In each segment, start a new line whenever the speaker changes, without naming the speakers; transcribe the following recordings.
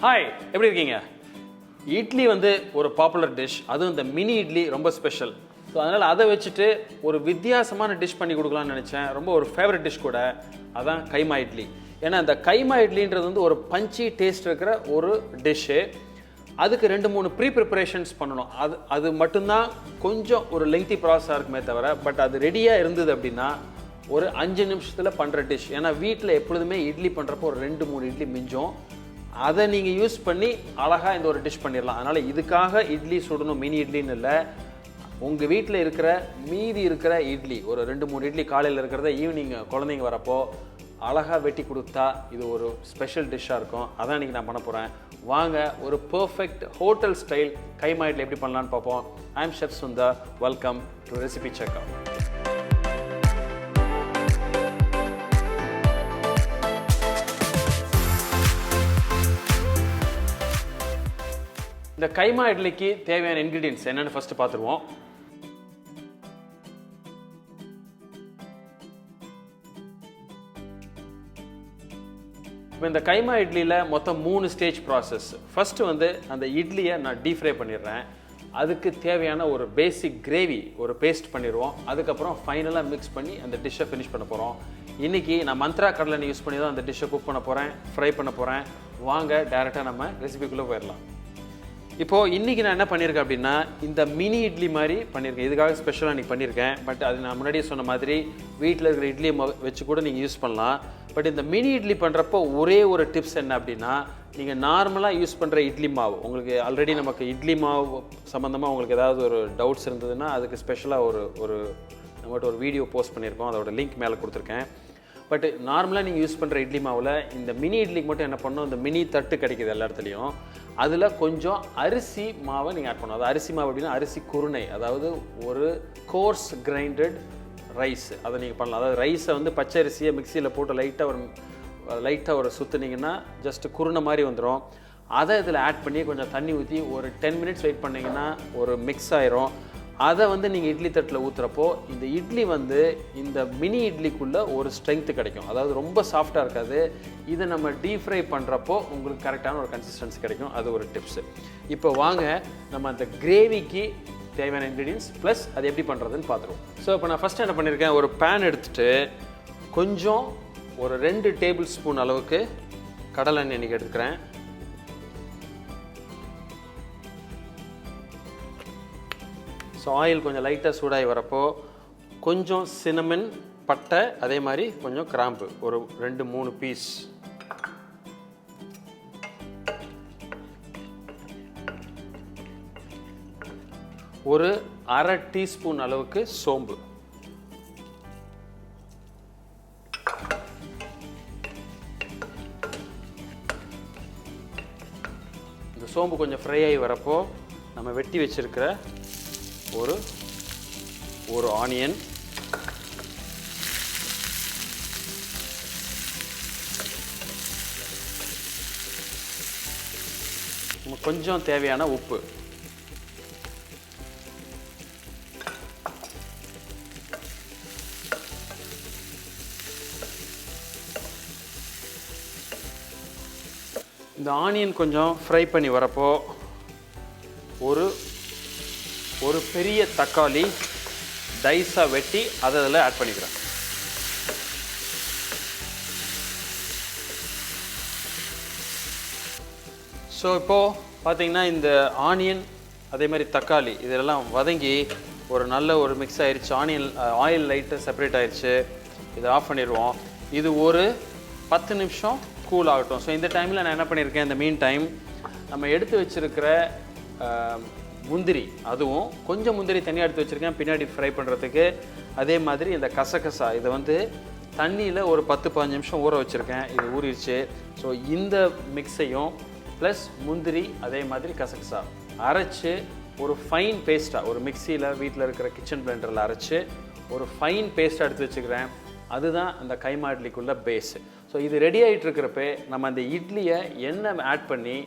Hi, எப்படி இருக்கீங்க? இட்லி வந்து ஒரு பாப்புலர் டிஷ். அதுவும் இந்த மினி இட்லி ரொம்ப ஸ்பெஷல். ஸோ அதனால் அதை வச்சுட்டு ஒரு வித்தியாசமான டிஷ் பண்ணி கொடுக்கலான்னு நினச்சேன். ரொம்ப ஒரு ஃபேவரட் டிஷ் கூட. அதான் கைமா இட்லி. ஏன்னா இந்த கைமா இட்லின்றது வந்து ஒரு பஞ்சி டேஸ்ட் இருக்கிற ஒரு டிஷ்ஷு. அதுக்கு 2-3 ப்ரிப்பரேஷன்ஸ் பண்ணணும். அது மட்டும்தான் கொஞ்சம் ஒரு லெங்தி ப்ராசஸாக இருக்குமே தவிர, பட் அது ரெடியாக இருந்தது அப்படின்னா ஒரு 5 நிமிஷத்தில் பண்ணுற டிஷ். ஏன்னா வீட்டில் எப்பொழுதுமே இட்லி பண்ணுறப்போ ஒரு 2-3 இட்லி மிஞ்சும். அதை நீங்கள் யூஸ் பண்ணி அழகாக இந்த ஒரு டிஷ் பண்ணிடலாம். அதனால் இதுக்காக இட்லி சுடணும் மினி இட்லின்னு இல்லை. உங்கள் வீட்டில் இருக்கிற மீதி இருக்கிற இட்லி ஒரு 2-3 இட்லி காலையில் இருக்கிறத ஈவினிங் குழந்தைங்க வரப்போ அழகாக வெட்டி கொடுத்தா இது ஒரு ஸ்பெஷல் டிஷ்ஷாக இருக்கும். அதான் இன்றைக்கி நான் பண்ண போகிறேன். வாங்க ஒரு perfect hotel style keema idli எப்படி பண்ணலான்னு பார்ப்போம். I am chef Sundar. Welcome to Recipe Checker. இந்த கைமா இட்லிக்கு தேவையான இன்க்ரீடியன்ட்ஸ் என்னென்னு ஃபஸ்ட்டு பார்த்துருவோம். இப்போ இந்த கைமா இட்லியில் மொத்தம் 3 ஸ்டேஜ் ப்ராசஸ். ஃபஸ்ட்டு வந்து அந்த இட்லியை நான் டீப் ஃப்ரை பண்ணிடுறேன். அதுக்கு தேவையான ஒரு பேசிக் கிரேவி ஒரு பேஸ்ட் பண்ணிடுவோம். அதுக்கப்புறம் ஃபைனலாக மிக்ஸ் பண்ணி அந்த டிஷ்ஷை ஃபினிஷ் பண்ண போகிறோம். இன்றைக்கி நான் மந்த்ரா கடலை யூஸ் பண்ணி தான் அந்த டிஷ்ஷை குக் பண்ண போகிறேன், ஃப்ரை பண்ண போகிறேன். வாங்க டேரெக்டாக நம்ம ரெசிபிக்குள்ளே போயிடலாம். இப்போது இன்றைக்கி நான் என்ன பண்ணியிருக்கேன் அப்படின்னா, இந்த மினி இட்லி மாதிரி பண்ணியிருக்கேன். இதுக்காக ஸ்பெஷலாக இன்றைக்கி பண்ணியிருக்கேன். பட் அது நான் முன்னாடியே சொன்ன மாதிரி வீட்டில் இருக்கிற இட்லியை வச்சு கூட நீங்கள் யூஸ் பண்ணலாம். பட் இந்த மினி இட்லி பண்ணுறப்போ ஒரே ஒரு டிப்ஸ் என்ன அப்படின்னா, நீங்கள் நார்மலாக யூஸ் பண்ணுற இட்லி மாவு, உங்களுக்கு ஆல்ரெடி நமக்கு இட்லி மாவு சம்மந்தமாக உங்களுக்கு ஏதாவது ஒரு டவுட்ஸ் இருந்ததுன்னா அதுக்கு ஸ்பெஷலாக ஒரு நம்மகிட்ட ஒரு வீடியோ போஸ்ட் பண்ணியிருக்கோம். அதோட லிங்க் மேலே கொடுத்துருக்கேன். பட் நார்மலாக நீங்கள் யூஸ் பண்ணுற இட்லி மாவில் இந்த மினி இட்லிக்கு மட்டும் என்ன பண்ணணும், இந்த மினி தட்டு கிடைக்கிது எல்லா இடத்துலையும். அதில் கொஞ்சம் அரிசி மாவை நீங்கள் ஆட் பண்ணணும். அது அரிசி மாவு அப்படின்னா அரிசி குருணை, அதாவது ஒரு கோர்ஸ் கிரைண்டட் ரைஸ். அதை நீங்கள் பண்ணலாம். அதாவது ரைஸை வந்து பச்சை அரிசியை மிக்சியில் போட்டு லைட்டாக ஒரு சுற்றுனீங்கன்னா ஜஸ்ட்டு குருணை மாதிரி வந்துடும். அதை இதில் ஆட் பண்ணி கொஞ்சம் தண்ணி ஊற்றி ஒரு 10 மினிட்ஸ் வெயிட் பண்ணிங்கன்னா ஒரு மிக்ஸ் ஆயிரும். அதை வந்து நீங்கள் இட்லி தட்டில் ஊற்றுறப்போ இந்த இட்லி வந்து இந்த மினி இட்லிக்குள்ளே ஒரு ஸ்ட்ரென்த்து கிடைக்கும். அதாவது ரொம்ப சாஃப்டாக இருக்காது. இதை நம்ம டீப் ஃப்ரை பண்ணுறப்போ உங்களுக்கு கரெக்டான ஒரு கன்சிஸ்டன்சி கிடைக்கும். அது ஒரு டிப்ஸு. இப்போ வாங்க நம்ம அந்த கிரேவிக்கு தேவையான இன்க்ரீடியன்ஸ் ப்ளஸ் அது எப்படி பண்ணுறதுன்னு பார்த்துருவோம். ஸோ இப்போ நான் ஃபஸ்ட்டு என்ன பண்ணியிருக்கேன், ஒரு பேன் எடுத்துகிட்டு கொஞ்சம் ஒரு 2 டேபிள் ஸ்பூன் அளவுக்கு கடலை எண்ணெய் இன்றைக்கி எடுத்துக்கிறேன். ஸோ ஆயில் கொஞ்சம் லைட்டாக சூடாகி வரப்போ கொஞ்சம் சினமன், பட்டை, அதே மாதிரி கொஞ்சம் கிராம்பு ஒரு 2-3 பீஸ். ஒரு 1/2 டீஸ்பூன் அளவுக்கு சோம்பு. இந்த சோம்பு கொஞ்சம் ஃப்ரை ஆகி வரப்போ நம்ம வெட்டி வச்சிருக்கிற ஒரு ஆனியன், கொஞ்சம் தேவையான உப்பு, இந்த ஆனியன் கொஞ்சம் ஃப்ரை பண்ணி வரப்போ ஒரு பெரிய தக்காளி டைஸாக வெட்டி அதை அதில் ஆட் பண்ணிக்கிறேன். ஸோ இப்போது பார்த்தீங்கன்னா இந்த ஆனியன் அதே மாதிரி தக்காளி இதெல்லாம் வதங்கி ஒரு நல்ல ஒரு மிக்ஸ் ஆயிடுச்சு. ஆயில் லைட்டாக செப்பரேட் ஆயிடுச்சு. இதை ஆஃப் பண்ணிடுவோம். இது ஒரு 10 நிமிஷம் கூல் ஆகட்டும். ஸோ இந்த டைமில் நான் என்ன பண்ணியிருக்கேன், இந்த மீன் டைம் நம்ம எடுத்து வச்சுருக்கிற முந்திரி, அதுவும் கொஞ்சம் முந்திரி தனியாக எடுத்து வச்சுருக்கேன் பின்னாடி ஃப்ரை பண்ணுறதுக்கு. அதே மாதிரி இந்த கசகசா, இதை வந்து தண்ணியில் ஒரு 10-15 நிமிஷம் ஊற வச்சுருக்கேன். இது ஊறிடுச்சு. ஸோ இந்த மிக்ஸையும் ப்ளஸ் முந்திரி அதே மாதிரி கசகசா அரைச்சி ஒரு ஃபைன் பேஸ்ட்டாக ஒரு மிக்சியில் வீட்டில் இருக்கிற கிச்சன் பிளெண்டரில் அரைச்சி ஒரு ஃபைன் பேஸ்ட்டாக எடுத்து வச்சுக்கிறேன். அதுதான் அந்த கைமா இட்லிக்குள்ள பேஸ். ஸோ இது ரெடி ஆகிட்டு இருக்கிறப்ப நம்ம அந்த இட்லியை எண்ணெய் ஆட் பண்ணி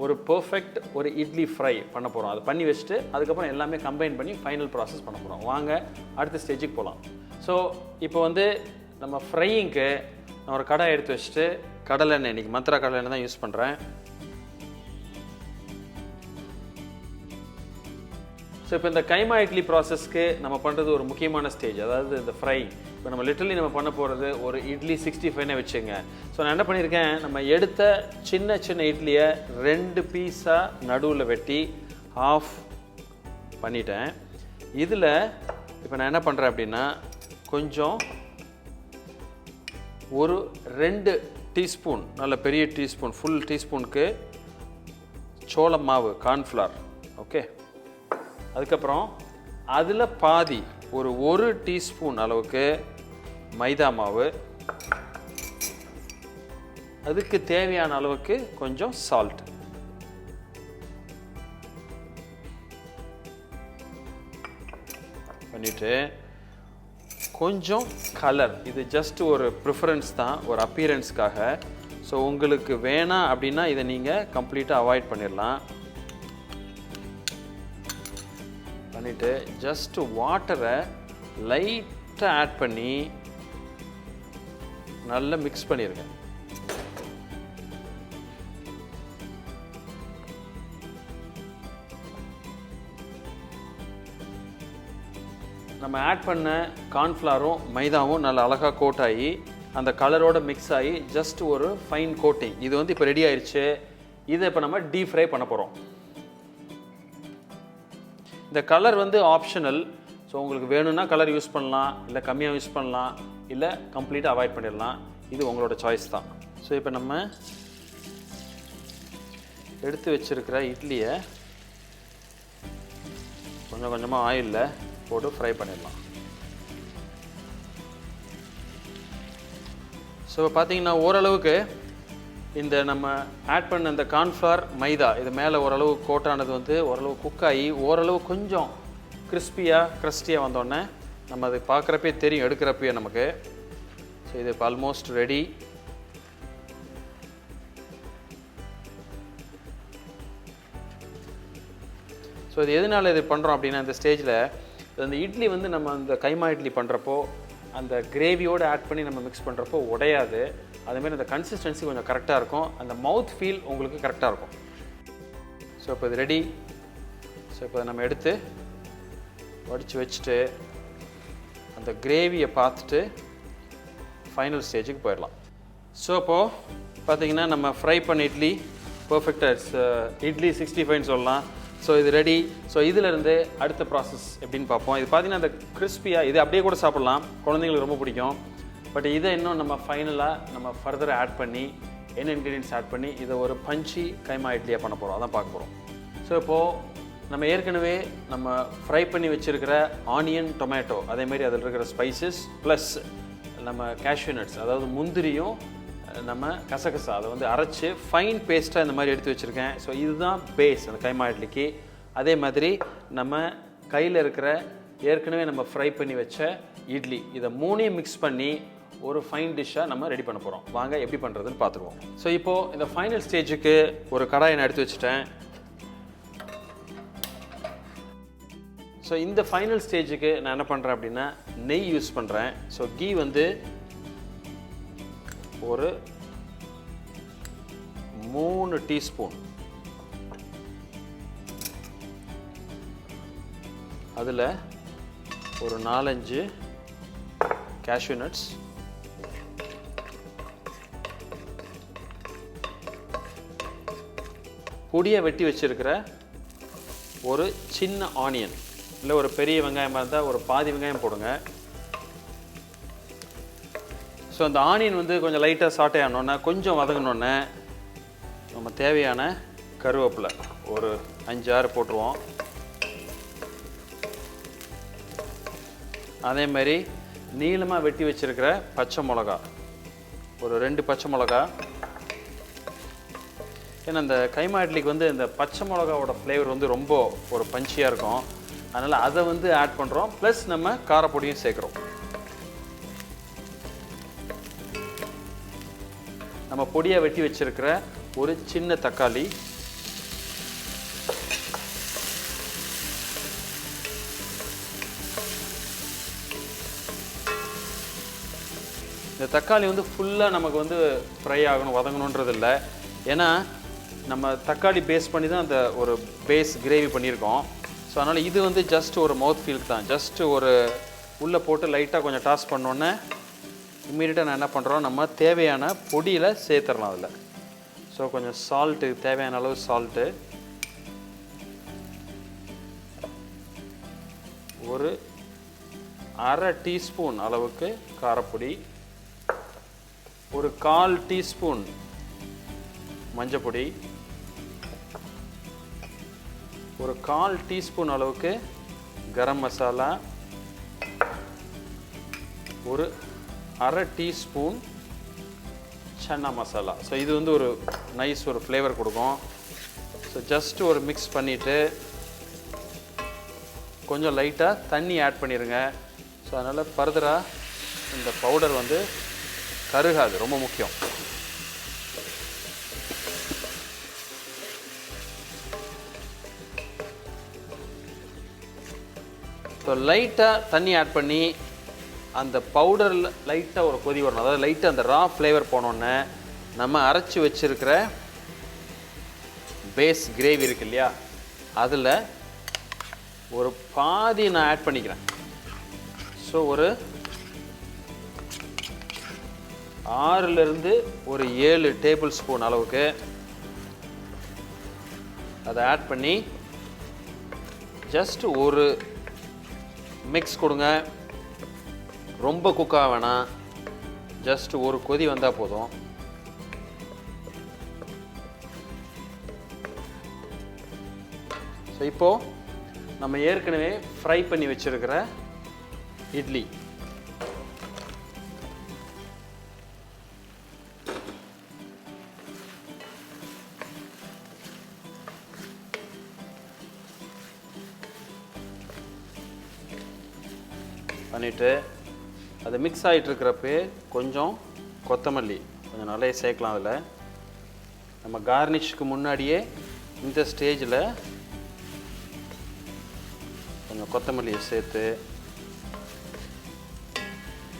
ஒரு பர்ஃபெக்ட் ஒரு இட்லி ஃப்ரை பண்ண போகிறோம். அதை பண்ணி வச்சுட்டு அதுக்கப்புறம் எல்லாமே கம்பைன் பண்ணி ஃபைனல் ப்ராசஸ் பண்ண போகிறோம். வாங்க அடுத்த ஸ்டேஜுக்கு போகலாம். ஸோ இப்போ வந்து நம்ம ஃப்ரையிங்க்கு நான் ஒரு கடாய் எடுத்து வச்சுட்டு கடலை எண்ணெய், இன்றைக்கி மந்த்ரா கடலை எண்ணெய் தான் யூஸ் பண்ணுறேன். ஸோ இப்போ இந்த கைமா இட்லி ப்ராசஸ்க்கு நம்ம பண்ணுறது ஒரு முக்கியமான ஸ்டேஜ், அதாவது இந்த ஃப்ரை. இப்போ நம்ம லிட்டரலி நம்ம பண்ண போகிறது ஒரு இட்லி 65னே வச்சுங்க. ஸோ நான் என்ன பண்ணியிருக்கேன், நம்ம எடுத்த சின்ன சின்ன இட்லியை 2 பீஸாக நடுவில் வெட்டி ஆஃப் பண்ணிட்டேன். இதில் இப்போ நான் என்ன பண்ணுறேன் அப்படின்னா, கொஞ்சம் ஒரு 2 டீஸ்பூன், நல்ல பெரிய டீஸ்பூன், ஃபுல் டீஸ்பூனுக்கு சோள மாவு, கார்ன்ஃப்ளவர். ஓகே, அதுக்கப்புறம் அதில் பாதி ஒரு 1 டீஸ்பூன் அளவுக்கு மைதா மாவு, அதுக்கு தேவையான அளவுக்கு கொஞ்சம் சால்ட். பண்ணிட்டு கொஞ்சம் கலர், இது ஜஸ்ட் ஒரு ப்ரிஃபரன்ஸ் தான், ஒரு அப்பியரன்ஸ்க்காக. ஸோ உங்களுக்கு வேணாம் அப்படின்னா இதை நீங்கள் கம்ப்ளீட்டாக அவாய்ட் பண்ணிடலாம். பண்ணிவிட்டு ஜஸ்ட் வாட்டரை லைட்டாக ஆட் பண்ணி நல்லா மிக்ஸ் பண்ணிடுங்க. நம்ம ஆட் பண்ண கார்ன்ஃப்ளவரும் மைதாவும் நல்லா அழகாக கோட் ஆகி அந்த கலரோட மிக்ஸ் ஆகி ஜஸ்ட் ஒரு ஃபைன் கோட்டிங். இது வந்து இப்போ ரெடி ஆயிடுச்சு. இதை இப்போ நம்ம டீப் ஃப்ரை பண்ண போகிறோம். இந்த கலர் வந்து ஆப்ஷனல். ஸோ உங்களுக்கு வேணும்னா கலர் யூஸ் பண்ணலாம், இல்லை கம்மியாக யூஸ் பண்ணலாம், இல்லை கம்ப்ளீட்டாக அவாய்ட் பண்ணிடலாம். இது உங்களோட சாய்ஸ் தான். ஸோ இப்போ நம்ம எடுத்து வச்சிருக்கிற இட்லியை கொஞ்சம் கொஞ்சமாக ஆயிலில் போட்டு ஃப்ரை பண்ணிடலாம். ஸோ பார்த்தீங்கன்னா ஓரளவுக்கு இந்த நம்ம ஆட் பண்ண இந்த கார்ன்ஃப்ளவர், மைதா இது மேலே ஓரளவு கோட்டானது வந்து ஓரளவு குக் ஆகி ஓரளவு கொஞ்சம் கிறிஸ்பியாக வந்தோடனே நம்ம அது பார்க்குறப்பே தெரியும், எடுக்கிறப்பயே நமக்கு. ஸோ இது இப்போ ஆல்மோஸ்ட் ரெடி. ஸோ இது எதனால இது பண்ணுறோம் அப்படின்னா, இந்த ஸ்டேஜில் அந்த இட்லி வந்து நம்ம அந்த கைமா இட்லி பண்ணுறப்போ அந்த கிரேவியோடு ஆட் பண்ணி நம்ம மிக்ஸ் பண்ணுறப்போ உடையாது. அதேமாதிரி அந்த கன்சிஸ்டன்சி கொஞ்சம் கரெக்டாக இருக்கும், அந்த மவுத் ஃபீல் உங்களுக்கு கரெக்டாக இருக்கும். ஸோ இப்போ இது ரெடி. ஸோ இப்போ நம்ம எடுத்து வடித்து வச்சுட்டு அந்த கிரேவியை பார்த்துட்டு ஃபைனல் ஸ்டேஜுக்கு போயிடலாம். ஸோ இப்போது பார்த்தீங்கன்னா நம்ம ஃப்ரை பண்ண இட்லி பர்ஃபெக்டாக இட்லி 65ன்னு சொல்லலாம். ஸோ இது ரெடி. ஸோ இதிலேருந்து அடுத்த ப்ராசஸ் எப்படின்னு பார்ப்போம். இது பார்த்தீங்கன்னா அந்த கிறிஸ்பியாக இது அப்படியே கூட சாப்பிட்லாம், குழந்தைங்களுக்கு ரொம்ப பிடிக்கும். பட் இதை இன்னும் நம்ம ஃபைனலாக நம்ம ஃபர்தராக ஆட் பண்ணி என்ன இன்க்ரீடியன்ஸ் ஆட் பண்ணி இதை ஒரு பஞ்சி கைமா இட்லியாக பண்ண போகிறோம், அதான் பார்க்க போகிறோம். ஸோ இப்போது நம்ம ஏற்கனவே நம்ம ஃப்ரை பண்ணி வச்சுருக்கிற ஆனியன், டொமேட்டோ, அதேமாதிரி அதில் இருக்கிற ஸ்பைசஸ் ப்ளஸ் நம்ம கேஷ்யூ நட்ஸ், அதாவது முந்திரியும் நம்ம கசகசா அதை வந்து அரைச்சி ஃபைன் பேஸ்ட்டாக இந்த மாதிரி எடுத்து வச்சுருக்கேன். ஸோ இதுதான் பேஸ் அந்த கைமா இட்லிக்கு. அதே மாதிரி நம்ம கையில் இருக்கிற ஏற்கனவே நம்ம ஃப்ரை பண்ணி வச்ச இட்லி, இதை 3ஐயும் மிக்ஸ் பண்ணி ஒரு ஃபைன் டிஷ்ஷாக நம்ம ரெடி பண்ண போகிறோம். வாங்க எப்படி பண்ணுறதுன்னு பார்த்துருவோம். ஸோ இப்போது இந்த ஃபைனல் ஸ்டேஜுக்கு ஒரு கடாயை நான் எடுத்து வச்சுட்டேன். ஸோ இந்த ஃபைனல் ஸ்டேஜுக்கு நான் என்ன பண்ணுறேன் அப்படின்னா நெய் யூஸ் பண்ணுறேன். ஸோ கீ வந்து ஒரு 3 டீஸ்பூன், அதில் ஒரு 4-5 கேஷ்யூ நட்ஸ், பொடியாக வெட்டி வச்சிருக்கிற ஒரு சின்ன ஆனியன், இல்லை ஒரு பெரிய வெங்காயமாக இருந்தால் ஒரு பாதி வெங்காயம் போடுங்க. ஸோ அந்த ஆனியன் வந்து கொஞ்சம் லைட்டாக சாட்டே ஆனோன்னே, கொஞ்சம் வதங்கினோன்னே நம்ம தேவையான கருவேப்பிலை ஒரு 5-6 போட்டுருவோம். அதேமாதிரி நீளமாக வெட்டி வச்சுருக்கிற பச்சை மிளகா ஒரு 2 பச்சை மிளகா. ஏன்னா இந்த கைமா இட்லிக்கு வந்து இந்த பச்சை மிளகாவோட ஃப்ளேவர் வந்து ரொம்ப ஒரு பஞ்சியாக இருக்கும், அதனால் அதை வந்து ஆட் பண்ணுறோம். ப்ளஸ் நம்ம காரப்பொடியும் சேர்க்குறோம். நம்ம பொடியாக வெட்டி வச்சிருக்கிற ஒரு சின்ன தக்காளி, இந்த தக்காளி வந்து ஃபுல்லாக நமக்கு வந்து ஃப்ரை ஆகணும், வதங்கணுன்றது இல்லை. ஏன்னா நம்ம தக்காளி பேஸ் பண்ணி தான் அந்த ஒரு பேஸ் கிரேவி பண்ணியிருக்கோம். ஸோ அதனால் இது வந்து ஜஸ்ட் ஒரு மவுத் ஃபீல் தான். ஜஸ்ட் ஒரு உள்ளே போட்டு லைட்டாக கொஞ்சம் டாஸ் பண்ணோன்னே இம்மீடியட்டாக நான் என்ன பண்ணுறோம், நம்ம தேவையான பொடியில் சேர்த்துடலாம் அதில். ஸோ கொஞ்சம் சால்ட்டு, தேவையான அளவு சால்ட்டு, ஒரு அரை டீஸ்பூன் அளவுக்கு காரப்பொடி, ஒரு 1/4 டீஸ்பூன் மஞ்சப்பொடி, ஒரு 1/4 டீஸ்பூன் அளவுக்கு கரம் மசாலா, ஒரு அரை டீஸ்பூன் சன்னா மசாலா. ஸோ இது வந்து ஒரு நைஸ் ஒரு ஃப்ளேவர் கொடுக்கும். ஸோ ஜஸ்ட் ஒரு மிக்ஸ் பண்ணிவிட்டு கொஞ்சம் லைட்டாக தண்ணி ஆட் பண்ணிடுங்க. ஸோ அதனால் ஃபர்தராக இந்த பவுடர் வந்து கருகாது, ரொம்ப முக்கியம். ஸோ லைட்டாக தண்ணி ஆட் பண்ணி அந்த பவுடரில் லைட்டாக ஒரு கொதி வரணும். அதாவது லைட்டாக அந்த ரா ஃப்ளேவர் போனோன்னே நம்ம அரைச்சி வச்சுருக்கிற பேஸ் கிரேவி இருக்கு இல்லையா, அதில் ஒரு பாதி நான் ஆட் பண்ணிக்கிறேன். ஸோ ஒரு 6லேருந்து ஒரு 7 டேபிள் ஸ்பூன் அளவுக்கு அதை ஆட் பண்ணி ஜஸ்ட் ஒரு மிக்ஸ் கொடுங்க. ரொம்ப குக்காக வேணாம், ஜஸ்ட் ஒரு கொதி வந்தால் போதும். ஸோ இப்போது நம்ம ஏற்கனவே ஃப்ரை பண்ணி வச்சுருக்கிற இட்லி பண்ணிவிட்டு அது மிக்ஸ் ஆகிட்டு இருக்கிறப்பே கொஞ்சம் கொத்தமல்லி கொஞ்சம் நல்லா சேர்க்கலாம். அதில் நம்ம கார்னிஷ்க்கு முன்னாடியே இந்த ஸ்டேஜில் கொஞ்சம் கொத்தமல்லியை சேர்த்து,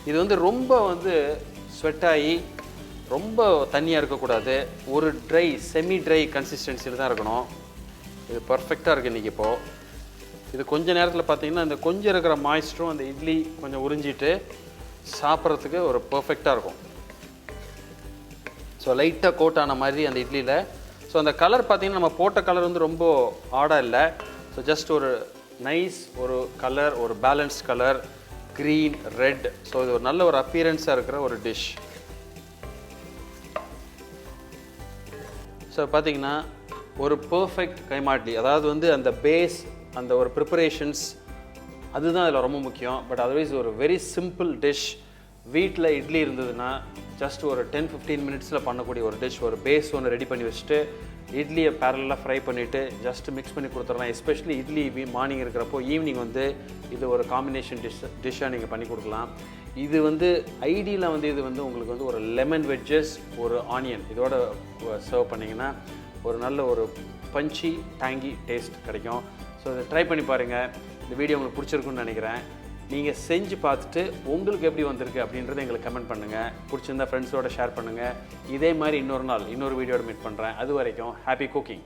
இது வந்து ரொம்ப வந்து ஸ்வெட் ஆகி ரொம்ப தண்ணியாக இருக்கக்கூடாது, ஒரு ட்ரை செமி ட்ரை கன்சிஸ்டன்சியில் தான் இருக்கணும். இது பர்ஃபெக்டாக இருக்குது இன்றைக்கி. இப்போது இது கொஞ்சம் நேரத்தில் பார்த்தீங்கன்னா இந்த கொஞ்சம் இருக்கிற மாய்ஸ்டரும் அந்த இட்லி கொஞ்சம் உறிஞ்சிட்டு சாப்பிட்றதுக்கு ஒரு பர்ஃபெக்டாக இருக்கும். ஸோ லைட்டாக கோட் ஆன மாதிரி அந்த இட்லியில். ஸோ அந்த கலர் பார்த்தீங்கன்னா நம்ம போட்ட கலர் வந்து ரொம்ப ஆடாக இல்லை. ஸோ ஜஸ்ட் ஒரு நைஸ் ஒரு கலர், ஒரு balance colour, green red. So இது ஒரு நல்ல ஒரு அப்பியரன்ஸாக இருக்கிற ஒரு டிஷ். ஸோ பார்த்தீங்கன்னா ஒரு பர்ஃபெக்ட் கைமா இட்லி. அதாவது வந்து அந்த பேஸ், அந்த ஒரு ப்ரிப்பரேஷன்ஸ், அதுதான் அதில் ரொம்ப முக்கியம். பட் அதர்வைஸ் ஒரு வெரி சிம்பிள் டிஷ். வீட்டில் இட்லி இருந்ததுன்னா ஜஸ்ட் ஒரு 10-15 மினிட்ஸில் பண்ணக்கூடிய ஒரு டிஷ். ஒரு பேஸ் ஒன்று ரெடி பண்ணி வச்சுட்டு இட்லியை பேரலாக ஃப்ரை பண்ணிவிட்டு ஜஸ்ட் மிக்ஸ் பண்ணி கொடுத்துடலாம். எஸ்பெஷலி இட்லி மார்னிங் இருக்கிறப்போ ஈவினிங் வந்து இது ஒரு காம்பினேஷன் டிஷ்ஷாக நீங்கள் பண்ணி கொடுக்கலாம். இது வந்து ஐடியில் வந்து இது வந்து உங்களுக்கு வந்து ஒரு லெமன் வெஜ்ஜஸ், ஒரு ஆனியன் இதோட சர்வ் பண்ணிங்கன்னா ஒரு நல்ல ஒரு பஞ்சி டேங்கி டேஸ்ட் கிடைக்கும். ஸோ இதை ட்ரை பண்ணி பாருங்கள். இந்த வீடியோ உங்களுக்கு பிடிச்சிருக்குன்னு நினைக்கிறேன். நீங்கள் செஞ்சு பார்த்துட்டு உங்களுக்கு எப்படி வந்திருக்கு அப்படின்றத எங்களுக்கு கமெண்ட் பண்ணுங்கள். பிடிச்சிருந்தா ஃப்ரெண்ட்ஸோட ஷேர் பண்ணுங்கள். இதே மாதிரி இன்னொரு நாள் இன்னொரு வீடியோட மீட் பண்ணுறேன். அது வரைக்கும் ஹாப்பி குக்கிங்.